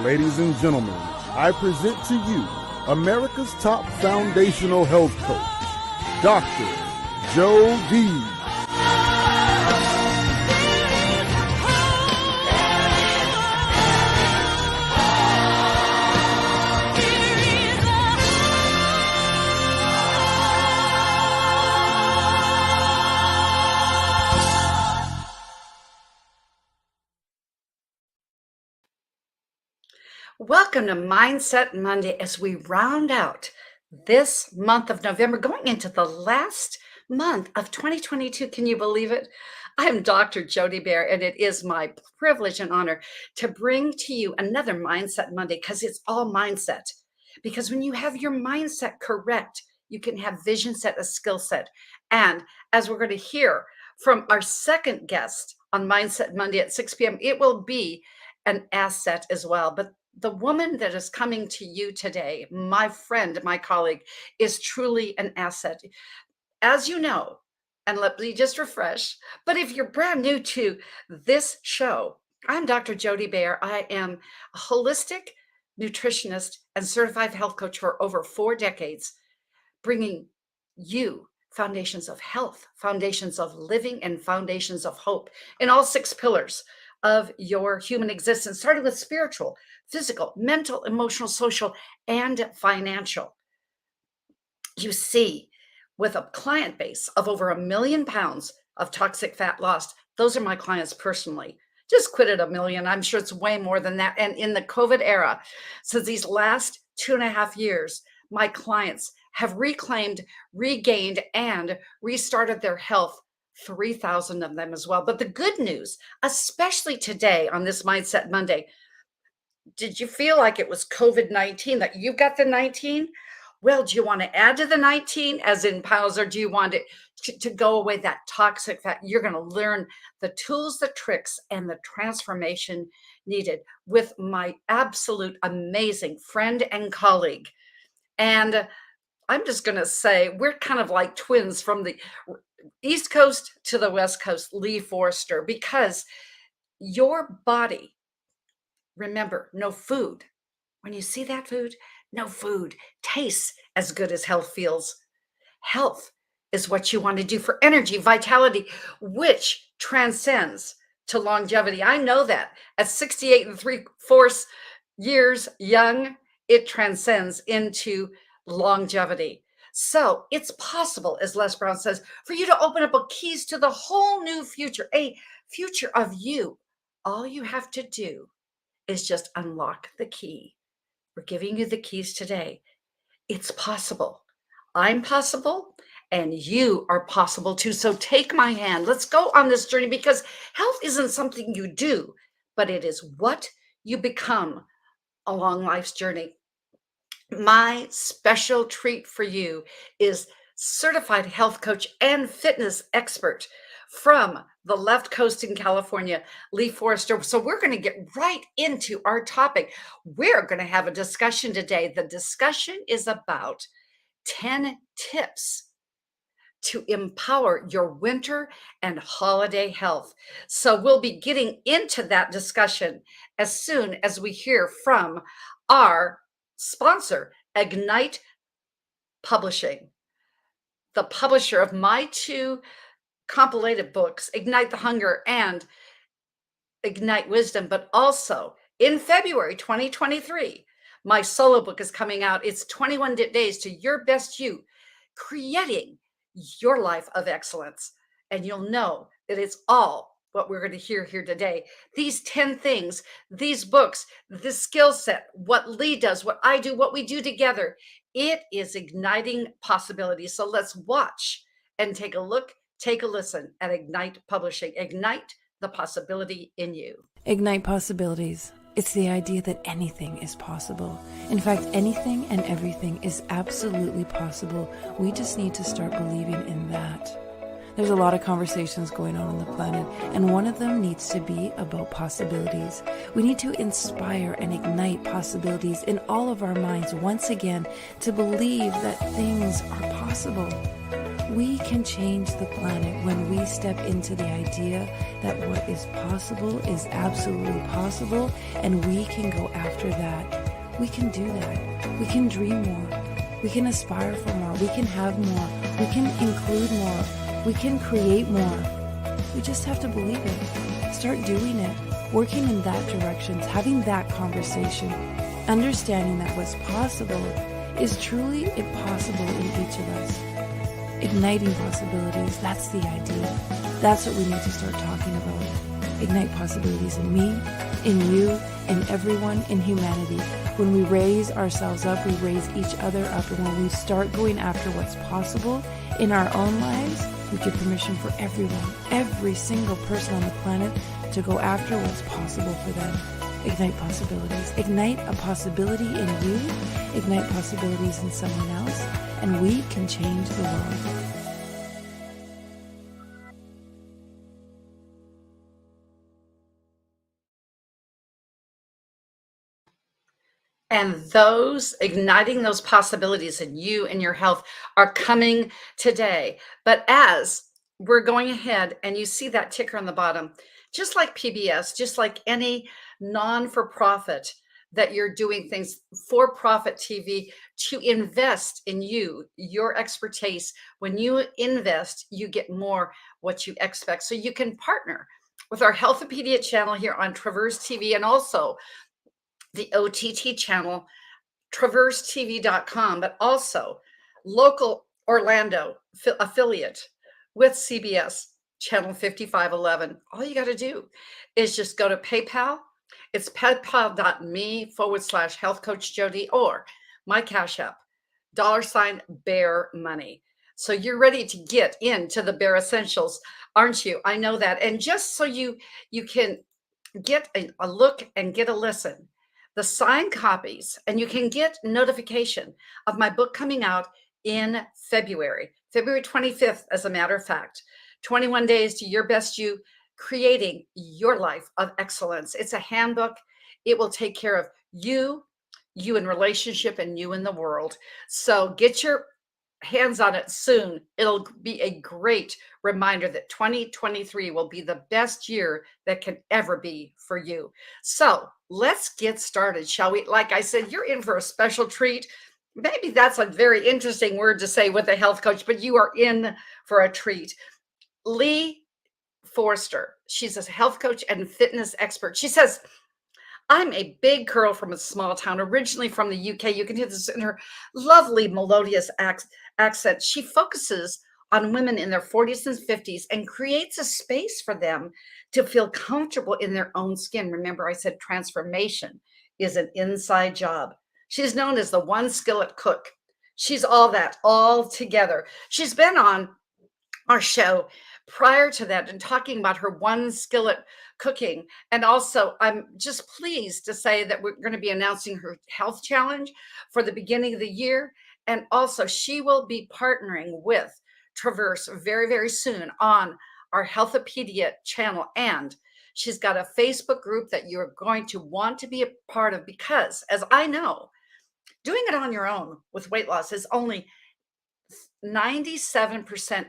Ladies and gentlemen, I present to you America's top foundational health coach, Dr. Joe D. Welcome to Mindset Monday as we round out this month of November, going into the last month of 2022. Can you believe it? I am Dr. Jody Bear, and it is my privilege and honor to bring to you another Mindset Monday because it's all mindset. Because when you have your mindset correct, you can have vision set, a skill set. And as we're going to hear from our second guest on Mindset Monday at 6 p.m., it will be an asset as well. But the woman that is coming to you today, my friend, my colleague, is truly an asset. As you know, and let me just refresh, but if you're brand new to this show, I'm Dr. Jody Bear. I am a holistic nutritionist and certified health coach for over 4 decades, bringing you foundations of health, foundations of living, and foundations of hope in all 6 pillars of your human existence, starting with spiritual, physical, mental, emotional, social, and financial. You see, with a client base of over 1 million pounds of toxic fat lost, those are my clients personally. Just quit at 1 million. I'm sure it's way more than that. And in the COVID era, so these last 2.5 years, my clients have reclaimed, regained, and restarted their health, 3,000 of them as well. But the good news, especially today on this Mindset Monday, did you feel like it was COVID-19, that you got the 19? Well, do you want to add to the 19 as in pounds, or do you want it to go away, that toxic fat? You're going to learn the tools, the tricks, and the transformation needed with my absolute amazing friend and colleague. And I'm just going to say we're kind of like twins from the East Coast to the West Coast, Lee Forrester, because your body, remember, no food. When you see that food, no food tastes as good as health feels. Health is what you want to do for energy, vitality, which transcends to longevity. I know that at 68 3/4 years young, it transcends into longevity. So it's possible, as Les Brown says, for you to open up a keys to the whole new future, a future of you. All you have to do is just unlock the key. We're giving you the keys today. It's possible. I'm possible, and you are possible too. So take my hand. Let's go on this journey, because health isn't something you do, but it is what you become along life's journey. My special treat for you is certified health coach and fitness expert from the left coast in California, Lee Forrester. So we're going to get right into our topic. We're going to have a discussion today. The discussion is about 10 tips to empower your winter and holiday health. So we'll be getting into that discussion as soon as we hear from our sponsor, Ignite Publishing, the publisher of my 2 compilated books, Ignite the Hunger and Ignite Wisdom. But also in February 2023, my solo book is coming out. It's 21 Days to Your Best You, creating your life of excellence. And you'll know that it's all what we're going to hear here today. These 10 things, these books, this skill set, what Lee does, what I do, what we do together, it is igniting possibilities. So let's watch and take a look, take a listen at Ignite Publishing. Ignite the possibility in you. Ignite possibilities. It's the idea that anything is possible. In fact, anything and everything is absolutely possible. We just need to start believing in that. There's a lot of conversations going on the planet, and one of them needs to be about possibilities. We need to inspire and ignite possibilities in all of our minds once again to believe that things are possible. We can change the planet when we step into the idea that what is possible is absolutely possible, and we can go after that. We can do that. We can dream more. We can aspire for more. We can have more. We can include more. We can create more. We just have to believe it. Start doing it. Working in that direction. Having that conversation. Understanding that what's possible is truly impossible in each of us. Igniting possibilities. That's the idea. That's what we need to start talking about. Ignite possibilities in me, in you, in everyone, in humanity. When we raise ourselves up, we raise each other up. And when we start going after what's possible in our own lives, we give permission for everyone, every single person on the planet to go after what's possible for them. Ignite possibilities. Ignite a possibility in you. Ignite possibilities in someone else. And we can change the world. And those igniting those possibilities in you and your health are coming today. But as we're going ahead and you see that ticker on the bottom, just like PBS, just like any non-for-profit that you're doing things for-profit TV to invest in you, your expertise. When you invest, you get more what you expect. So you can partner with our Healthopedia channel here on Traverse TV and also the OTT channel, traversetv.com, but also local Orlando affiliate with CBS channel 5511. All you got to do is just go to PayPal. It's paypal.me/health coach Jody, or my Cash App, $Bear Money. So you're ready to get into the Bear Essentials, aren't you? I know that. And just so you can get a look and get a listen, the signed copies, and you can get notification of my book coming out in February 25th, as a matter of fact. 21 Days to Your Best You, Creating Your Life of Excellence. It's a handbook. It will take care of you in relationship, and you in the world. So get your hands on it soon. It'll be a great reminder that 2023 will be the best year that can ever be for you. So let's get started, shall we? Like I said, you're in for a special treat. Maybe that's a very interesting word to say with a health coach, but you are in for a treat. Forrester, she's a health coach and fitness expert. She says, I'm a big girl from a small town, originally from the UK. You can hear this in her lovely melodious accent. She focuses on women in their 40s and 50s and creates a space for them to feel comfortable in their own skin. Remember, I said transformation is an inside job. She's known as the one skillet cook. She's all that, all together. She's been on our show prior to that and talking about her one skillet cooking. And also, I'm just pleased to say that we're going to be announcing her health challenge for the beginning of the year. And also, she will be partnering with Traverse very, very soon on our Healthopedia channel. And she's got a Facebook group that you're going to want to be a part of, because, as I know, doing it on your own with weight loss is only 97%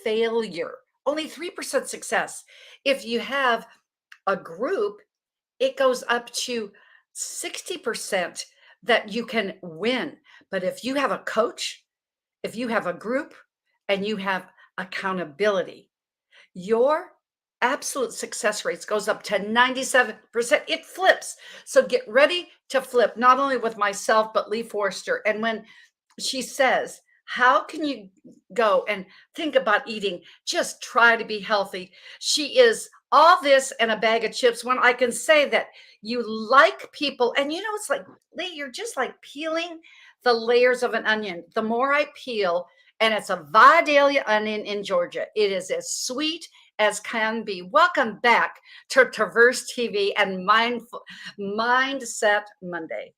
failure, only 3% success. If you have a group, it goes up to 60% that you can win. But if you have a coach, if you have a group, and you have accountability, your absolute success rates goes up to 97%. It flips. So get ready to flip, not only with myself, but Lee Forrester. And when she says, how can you go and think about eating? Just try to be healthy. She is all this and a bag of chips. When I can say that you like people, and it's like, Lee, you're just like peeling the layers of an onion. The more I peel, and it's a Vidalia onion in Georgia, it is as sweet as can be. Welcome back to Traverse TV and Mindset Monday.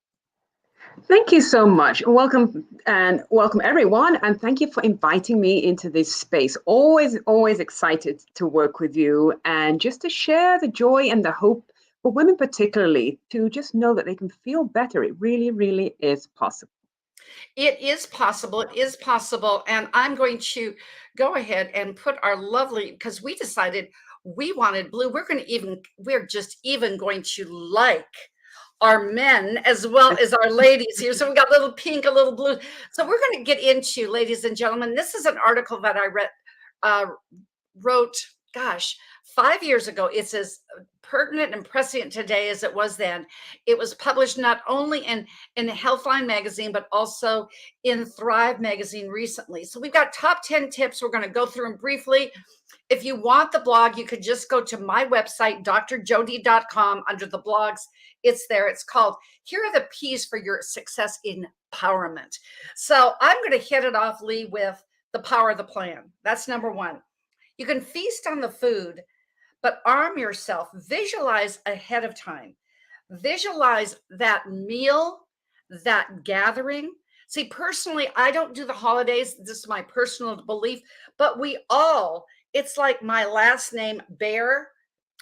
Thank you so much. Welcome everyone. And thank you for inviting me into this space. Always excited to work with you and just to share the joy and the hope for women, particularly to just know that they can feel better. It really, really is possible. It is possible. It is possible. And I'm going to go ahead and put our lovely, because we decided we wanted blue. We're just even going to like our men as well as our ladies here. So we got a little pink, a little blue. So we're going to get into, ladies and gentlemen, this is an article that I wrote, gosh, 5 years ago. It's as pertinent and prescient today as it was then. It was published not only in Healthline magazine, but also in Thrive magazine recently. So we've got top 10 tips. We're going to go through them briefly. If you want the blog, you could just go to my website, drjody.com. Under the blogs, it's there. It's called Here Are the P's for Your Success Empowerment. So I'm going to hit it off, Lee, with the power of the plan. That's number one. You can feast on the food, but arm yourself. Visualize ahead of time. Visualize that meal, that gathering. See, personally, I don't do the holidays. This is my personal belief, but it's like my last name, Bear.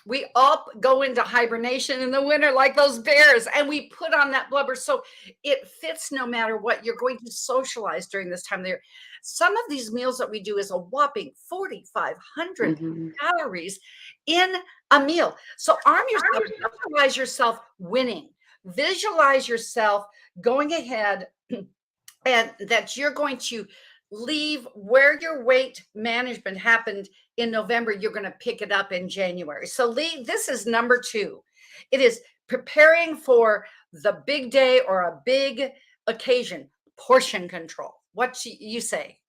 We all go into hibernation in the winter like those bears, and we put on that blubber. So it fits no matter what. You're going to socialize during this time of the year. Some of these meals that we do is a whopping 4,500 calories in a meal. So arm yourself, visualize yourself winning, visualize yourself going ahead, and that you're going to leave where your weight management happened in November. You're going to pick it up in January. So Lee, this is number two. It is preparing for the big day or a big occasion. Portion control. What you say?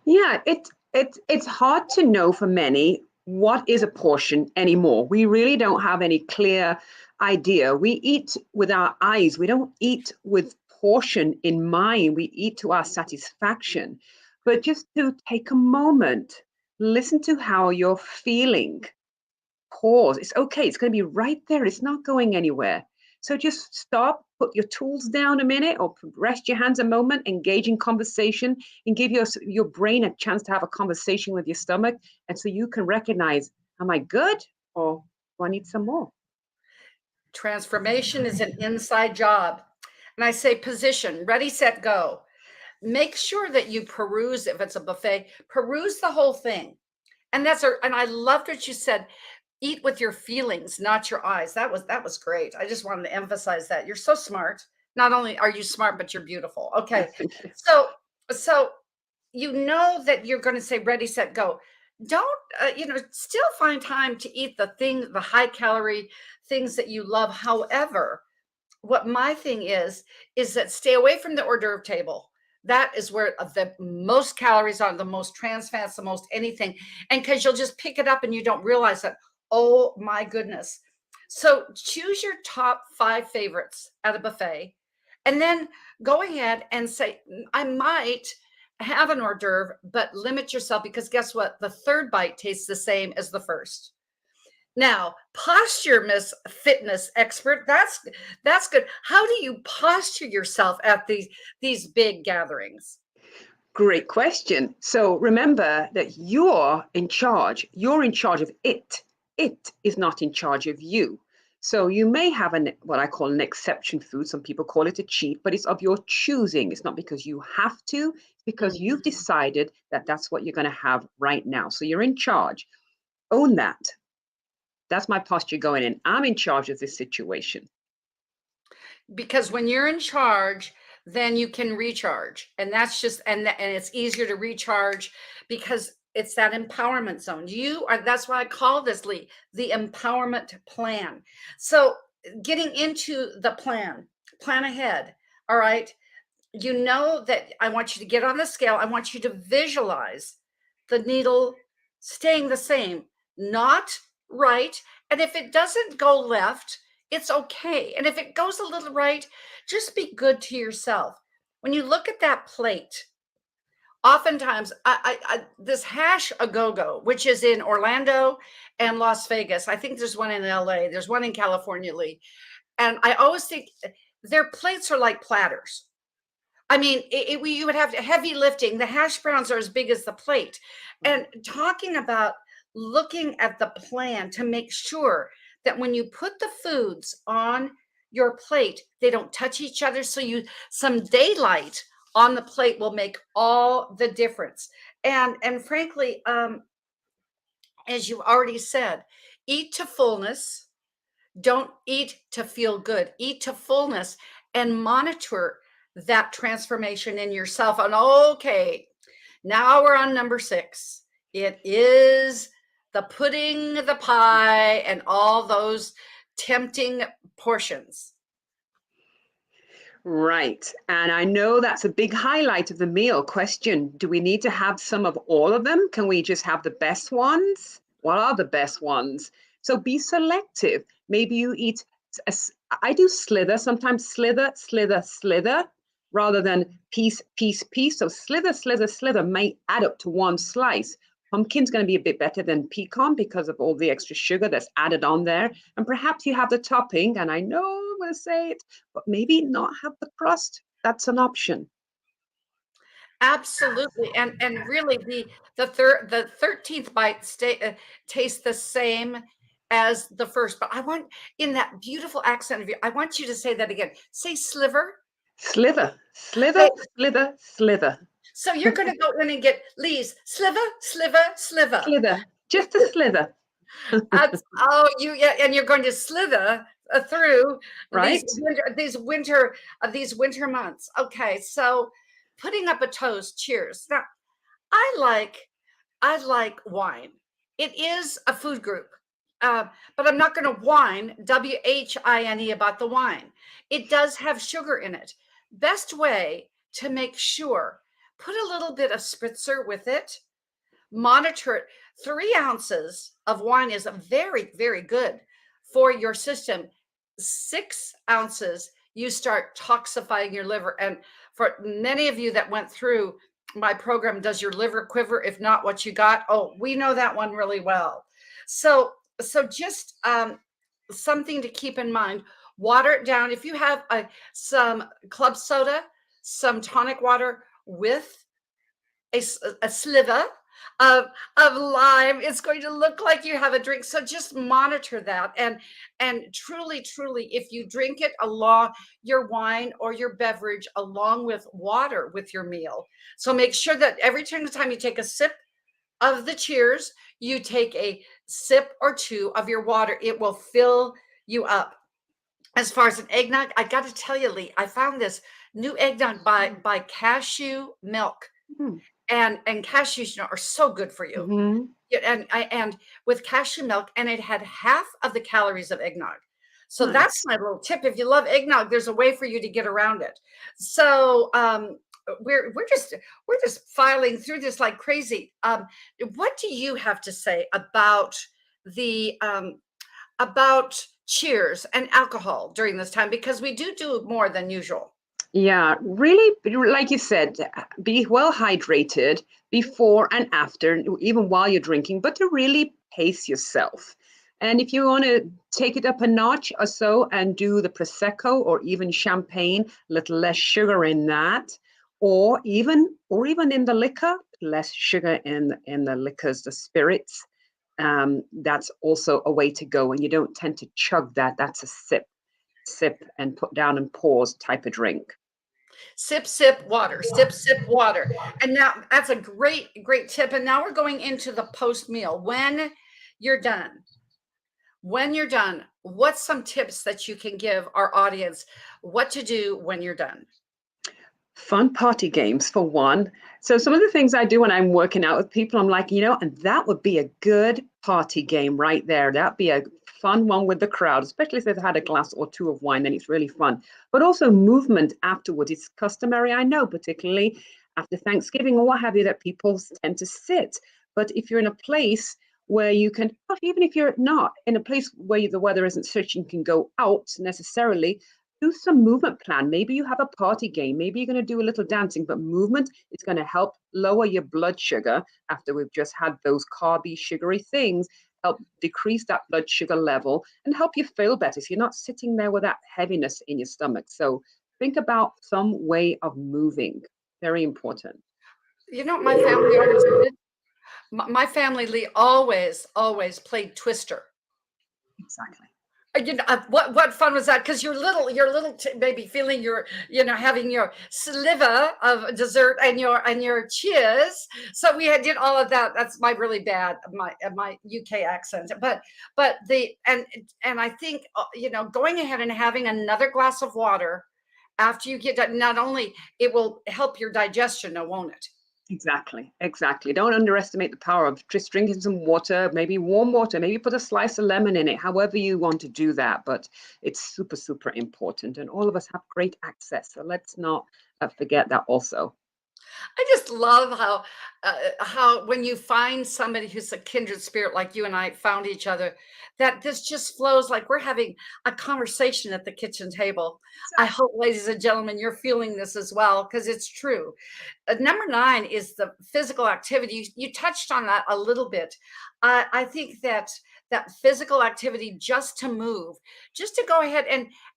Yeah, it's hard to know for many what is a portion anymore. We really don't have any clear idea. We eat with our eyes. We don't eat with portion in mind. We eat to our satisfaction. But just to take a moment, listen to how you're feeling. Pause. It's okay. It's going to be right there. It's not going anywhere. So just stop, put your tools down a minute, or rest your hands a moment, engage in conversation, and give your brain a chance to have a conversation with your stomach. And so you can recognize, am I good, or do I need some more? Transformation is an inside job. And I say position, ready, set, go. Make sure that you peruse, if it's a buffet, peruse the whole thing. And and I loved what you said. Eat with your feelings, not your eyes. That was great. I just wanted to emphasize that. You're so smart. Not only are you smart, but you're beautiful. Okay. So you know that you're going to say ready, set, go. Don't still find time to eat the high calorie things that you love. However, what my thing is that stay away from the hors d'oeuvre table. That is where the most calories are, the most trans fats, the most anything. And because you'll just pick it up and you don't realize that. Oh my goodness. So choose your top 5 favorites at a buffet, and then go ahead and say, I might have an hors d'oeuvre, but limit yourself, because guess what? The third bite tastes the same as the first. Now, posture, Miss Fitness Expert, that's good. How do you posture yourself at these big gatherings? Great question. So remember that you're in charge. You're in charge of it. It is not in charge of you. So you may have what I call an exception food. Some people call it a cheat, but it's of your choosing. It's not because you have to, it's because you've decided that that's what you're going to have right now. So you're in charge. Own that. That's my posture going in. I'm in charge of this situation. Because when you're in charge, then you can recharge. And that's just, and it's easier to recharge because it's that empowerment zone. That's why I call this, Lee, the empowerment plan. So getting into the plan ahead. All right. You know that I want you to get on the scale. I want you to visualize the needle staying the same, not right. And if it doesn't go left, it's okay. And if it goes a little right, just be good to yourself. When you look at that plate, oftentimes this hash a go-go, which is in Orlando and Las Vegas. I think there's one in LA. There's one in California, Lee. And I always think their plates are like platters. I mean, you would have heavy lifting. The hash browns are as big as the plate. And talking about looking at the plan to make sure that when you put the foods on your plate. They don't touch each other. So some daylight on the plate will make all the difference. And frankly, as you already said, eat to fullness. Don't eat to feel good. Eat to fullness and monitor that transformation in yourself. And okay, now we're on number 6. It is the pudding, the pie, and all those tempting portions. Right. And I know that's a big highlight of the meal. Question: do we need to have some of all of them? Can we just have the best ones? What are the best ones? So be selective. Maybe you eat, I do slither, sometimes slither, slither, slither, rather than piece, piece, piece. So slither, slither, slither may add up to one slice. Pumpkin's going to be a bit better than pecan because of all the extra sugar that's added on there. And perhaps you have the topping, and I know I'm going to say it, but maybe not have the crust. That's an option. Absolutely. And really the 13th bite tastes the same as the first. But I want, in that beautiful accent of you, I want you to say that again. Say sliver. Slither, slither, Hey, slither, slither, so you're going to go in and get Lee's sliver, sliver, sliver. slither, just a slither. Yeah, and you're going to slither through Right? these winter months. Okay, so putting up a toast. Cheers. Now, I like wine. It is a food group, but I'm not going to WHINE about the wine. It does have sugar in it. Best way to make sure: put a little bit of spritzer with it. Monitor it. 3 ounces of wine is very, very good for your system. 6 ounces, you start toxifying your liver. And for many of you that went through my program, does your liver quiver? If not, what you got? Oh, we know that one really well. So just something to keep in mind. Water it down. If you have some club soda, some tonic water with a sliver of lime, it's going to look like you have a drink. So just monitor that. And truly, if you drink it along your wine or your beverage along with water with your meal, so make sure that every time you take a sip of the cheers, you take a sip or 2 of your water. It will fill you up. As far as an eggnog, I got to tell you, Lee, I found this new eggnog by Cashew Milk. Mm. And cashews, are so good for you. Mm-hmm. Yeah, and with cashew milk, and it had half of the calories of eggnog. So Nice. that's my little tip. If you love eggnog, there's a way for you to get around it. So we're just filing through this like crazy. What do you have to say about the about cheers and alcohol during this time? Because we do more than usual. Yeah, really, like you said, be well hydrated before and after, even while you're drinking, but to really pace yourself. And if you want to take it up a notch or so and do the Prosecco or even champagne, a little less sugar in that, or even in the liquor, less sugar in the liquors, the spirits. That's also a way to go. And you don't tend to chug that. That's a sip and put down and pause type of drink. Sip, sip, water, sip, sip, water. And now that's a great tip. And now we're going into the post meal. When you're done, what's some tips that you can give our audience what to do when you're done? Fun party games for one. So some of the things I do when I'm working out with people, I'm like, and that would be a good party game right there. That'd be a fun one with the crowd, especially if they've had a glass or 2 of wine, then it's really fun. But also movement afterwards. It's customary, I know, particularly after Thanksgiving or what have you, that people tend to sit. But if you're in a place where you can, even if you're not in a place where the weather isn't such you can go out necessarily, do some movement plan. Maybe you have a party game. Maybe you're going to do a little dancing, but movement is going to help lower your blood sugar after we've just had those carby, sugary things, help decrease that blood sugar level and help you feel better. So you're not sitting there with that heaviness in your stomach. So think about some way of moving. Very important. My family always did. My family, Lee, always played Twister. Exactly. What fun was that? Because maybe feeling your, having your sliver of dessert and your cheers. So we did all of that. That's my really bad my UK accent, but and I think going ahead and having another glass of water after you get done, not only it will help your digestion, now won't it? Exactly, exactly. Don't underestimate the power of just drinking some water, maybe warm water, maybe put a slice of lemon in it, however you want to do that. But it's super, super important. And all of us have great access. So let's not forget that also. I just love how when you find somebody who's a kindred spirit like you and I found each other, that this just flows like we're having a conversation at the kitchen table. I hope, ladies and gentlemen, you're feeling this as well because it's true. Number 9 is the physical activity. You touched on that a little bit. I think that physical activity, just to move, just to go ahead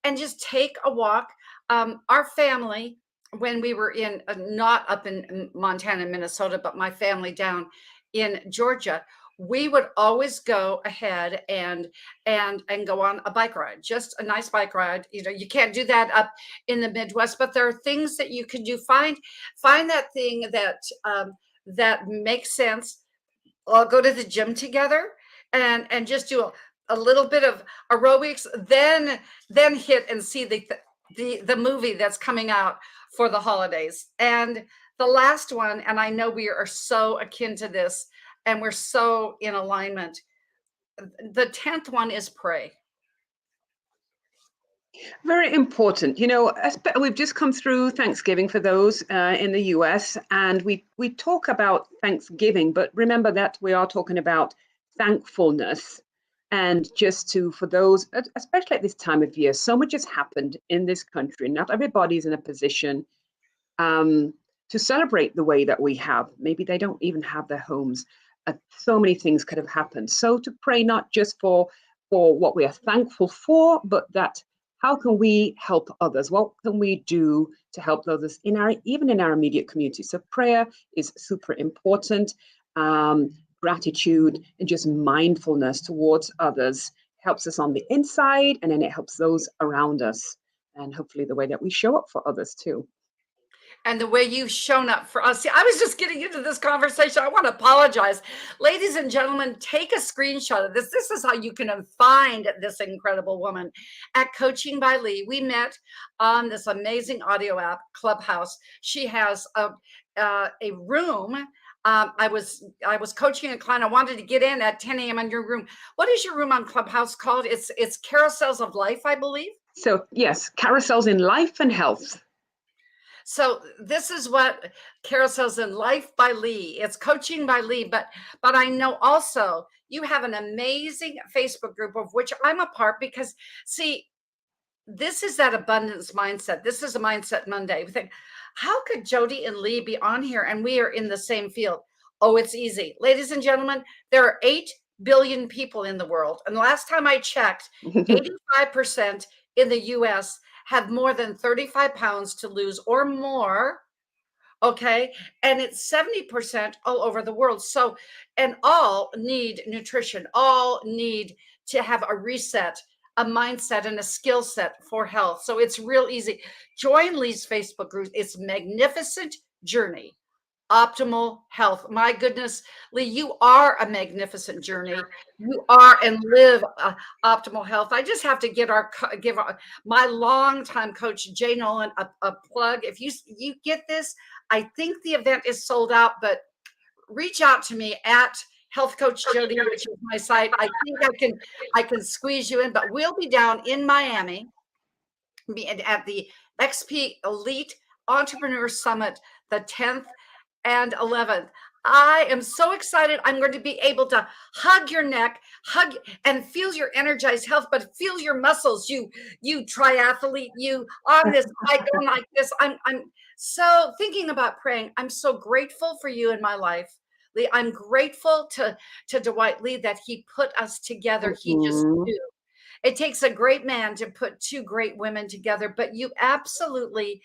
and just take a walk. Our family, when we were in not up in Montana and Minnesota, but my family down in Georgia, we would always go ahead and go on a bike ride, just a nice bike ride. You can't do that up in the Midwest, but there are things that you can do. Find that thing that makes sense. I'll go to the gym together and just do a little bit of aerobics, then hit and see the movie that's coming out for the holidays. And the last one, and I know we are so akin to this and we're so in alignment. The 10th one is pray. Very important. We've just come through Thanksgiving for those in the US, and we talk about Thanksgiving, but remember that we are talking about thankfulness. And just for those, especially at this time of year, so much has happened in this country. Not everybody's in a position to celebrate the way that we have. Maybe they don't even have their homes. So many things could have happened. So to pray not just for what we are thankful for, but that how can we help others? What can we do to help others even in our immediate community? So prayer is super important. Gratitude and just mindfulness towards others helps us on the inside, and then it helps those around us, and hopefully the way that we show up for others too. And the way you've shown up for us. See, I was just getting into this conversation. I want to apologize. Ladies and gentlemen, take a screenshot of this. This is how you can find this incredible woman at Coaching by Lee. We met on this amazing audio app, Clubhouse. She has a room. I was coaching a client. I wanted to get in at 10 a.m. on your room. What is your room on Clubhouse called? It's Carousels of Life, I believe. So yes, carousels in life and health. So this is what Carousels in Life by Lee. It's Coaching by Lee, but I know also you have an amazing Facebook group of which I'm a part because, see, this is that abundance mindset. This is a Mindset Monday. We think, how could Jody and Lee be on here and we are in the same field? Oh, it's easy. Ladies and gentlemen, there are 8 billion people in the world. And the last time I checked, 85% in the US have more than 35 pounds to lose or more. Okay. And it's 70% all over the world. So, and all need nutrition, all need to have a reset, a mindset, and a skill set for health. So it's real easy. Join Lee's Facebook group. It's Magnificent Journey. Optimal health. My goodness, Lee, you are a magnificent journey. You are and live optimal health. I just have to give my longtime coach Jay Nolan a plug. If you get this, I think the event is sold out, but reach out to me at Health Coach Jody, which is my site. I think I can squeeze you in, but we'll be down in Miami at the XP Elite Entrepreneur Summit, the 10th and 11th. I am so excited. I'm going to be able to hug your neck, hug and feel your energized health, but feel your muscles. You triathlete, you on this bike going like this. I'm so thinking about praying. I'm so grateful for you in my life, Lee. I'm grateful to Dwight Lee that he put us together. He just knew. It takes a great man to put 2 great women together, but you absolutely,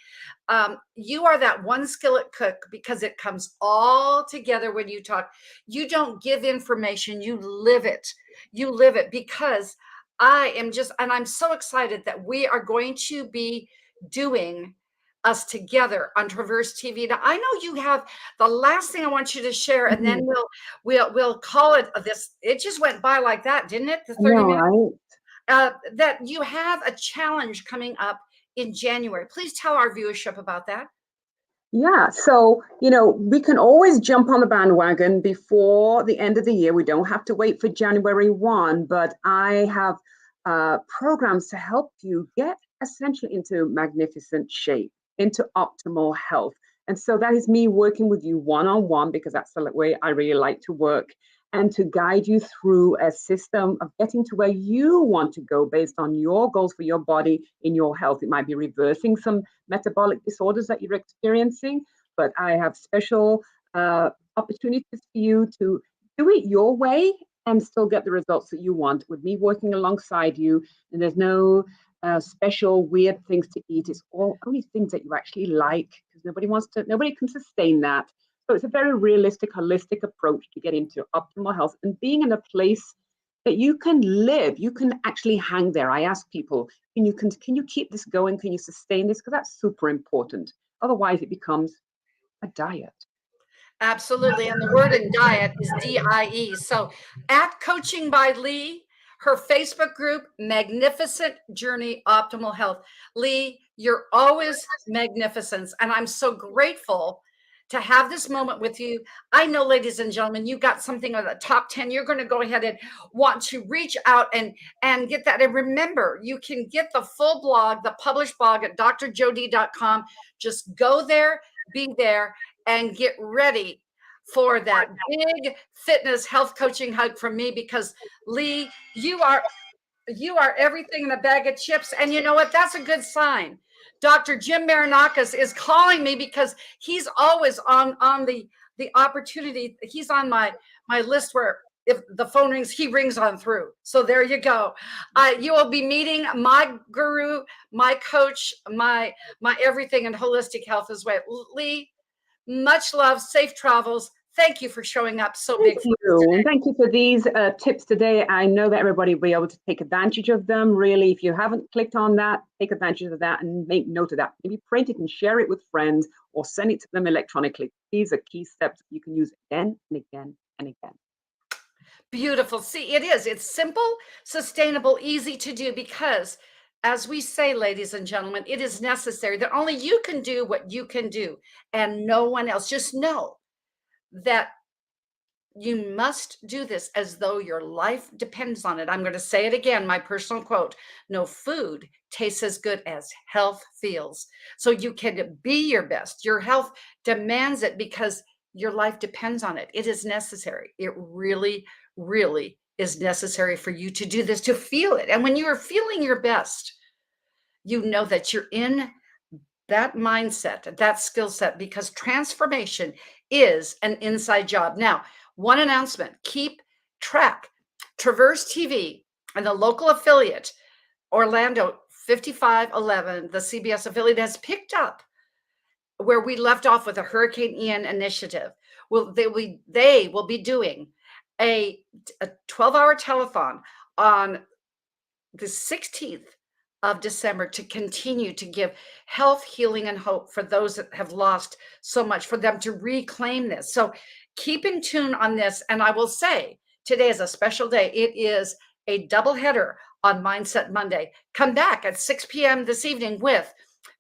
you are that one skillet cook because it comes all together when you talk. You don't give information, you live it. You live it because and I'm so excited that we are going to be doing us together on Traverse TV. Now, I know you have the last thing I want you to share, and then Mhm. we'll call it this. It just went by like that, didn't it? The I 30 know, minutes. right? That you have a challenge coming up in January. Please tell our viewership about that. Yeah, so we can always jump on the bandwagon before the end of the year. We don't have to wait for January 1, but I have programs to help you get essentially into magnificent shape, into optimal health. And so that is me working with you one on one, because that's the way I really like to work, and to guide you through a system of getting to where you want to go based on your goals for your body in your health. It might be reversing some metabolic disorders that you're experiencing, but I have special opportunities for you to do it your way and still get the results that you want with me working alongside you. And there's no special weird things to eat. It's all only things that you actually like, because nobody can sustain that. So it's a very realistic, holistic approach to get into optimal health and being in a place that you can live. You can actually hang there. I ask people, can you keep this going? Can you sustain this? Because that's super important. Otherwise, it becomes a diet. Absolutely. And the word in diet is DIE. So at Coaching by Lee, her Facebook group, Magnificent Journey Optimal Health. Lee, you're always magnificent. And I'm so grateful to have this moment with you. I know, ladies and gentlemen, you got something on the top 10. You're going to go ahead and want to reach out and get that. And remember, you can get the full blog, the published blog at drjody.com. Just go there, be there, and get ready for that big fitness health coaching hug from me, because Lee, you are everything in a bag of chips. And you know what? That's a good sign. Dr. Jim Marinakis is calling me because he's always on the opportunity. He's on my list where if the phone rings, he rings on through. So there you go. You will be meeting my guru, my coach, my everything in holistic health as well. Lee, much love, safe travels. Thank you for showing up so Thank big for us you. today. And thank you for these tips today. I know that everybody will be able to take advantage of them. Really, if you haven't clicked on that, take advantage of that and make note of that. Maybe print it and share it with friends or send it to them electronically. These are key steps you can use again and again and again. Beautiful. See, it is. It's simple, sustainable, easy to do because, as we say, ladies and gentlemen, it is necessary that only you can do what you can do and no one else. Just know that you must do this as though your life depends on it. I'm going to say it again, my personal quote: no food tastes as good as health feels. So you can be your best. Your health demands it because your life depends on it. It is necessary. It really, really is necessary for you to do this, to feel it. And when you are feeling your best, you know that you're in that mindset, that skill set, because transformation is an inside job. Now, one announcement: keep track. Traverse TV and the local affiliate, Orlando 5511, the CBS affiliate, has picked up where we left off with a Hurricane Ian initiative. Well, they will be doing a 12-hour telethon on the 16th of December to continue to give health, healing, and hope for those that have lost so much, for them to reclaim this. So keep in tune on this. And I will say, today is a special day. It is a double header on Mindset Monday. Come back at 6 p.m. this evening with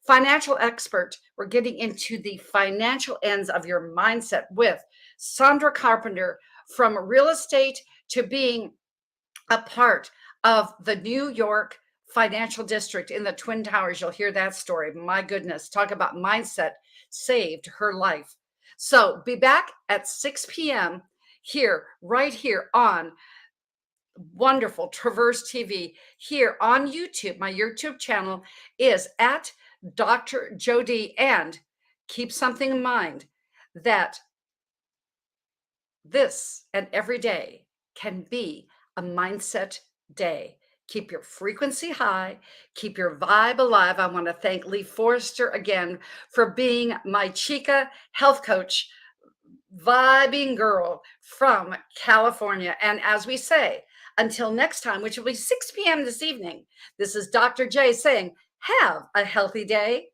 financial expert. We're getting into the financial ends of your mindset with Sandra Carpenter, from real estate to being a part of the New York financial district in the Twin Towers. You'll hear that story. My goodness, talk about mindset saved her life. So be back at 6 p.m. here, right here on wonderful Traverse TV, here on YouTube. My YouTube channel is at Dr. Jody. And keep something in mind, that this and every day can be a mindset day. Keep your frequency high, keep your vibe alive. I want to thank Lee Forrester again for being my Chica health coach, vibing girl from California. And as we say, Until next time, which will be 6 p.m. this evening, this is Dr. J saying, have a healthy day.